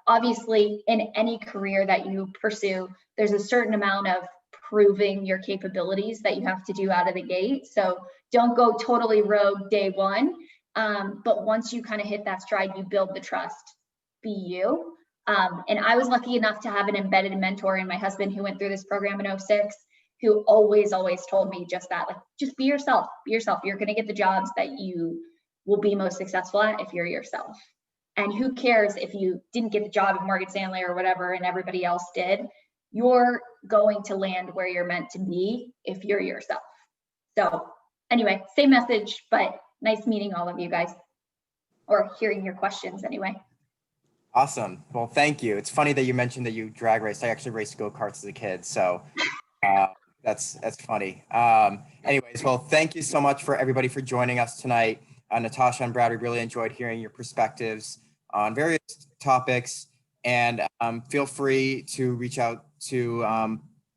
Obviously, in any career that you pursue, there's a certain amount of proving your capabilities that you have to do out of the gate. So don't go totally rogue day one. But once you kind of hit that stride, you build the trust. Be you. And I was lucky enough to have an embedded mentor in my husband who went through this program in 2006, who always told me just that, like, just be yourself, be yourself. You're going to get the jobs that you will be most successful at if you're yourself. And who cares if you didn't get the job at Morgan Stanley or whatever and everybody else did? You're going to land where you're meant to be if you're yourself. So anyway, same message, but nice meeting all of you guys, or hearing your questions anyway. Awesome. Well, thank you. It's funny that you mentioned that you drag raced. I actually raced go-karts as a kid, so that's funny. Anyways, well, thank you so much for everybody for joining us tonight. Natasha and Brad, we really enjoyed hearing your perspectives on various topics, and feel free to reach out to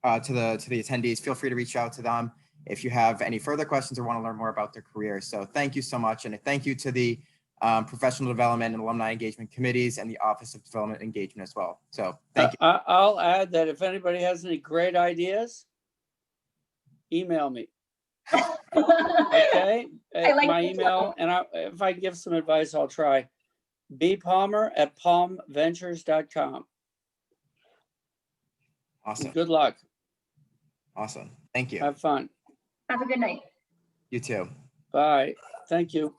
the attendees. Feel free to reach out to them if you have any further questions or want to learn more about their career. So thank you so much, and thank you to the professional development and alumni engagement committees and the Office of Development Engagement as well. So thank you. I'll add that if anybody has any great ideas, email me. Okay, like my email, and if I give some advice, I'll try. bpalmer@palmventures.com. Awesome. Good luck. Awesome. Thank you. Have fun. Have a good night. You too. Bye. Thank you.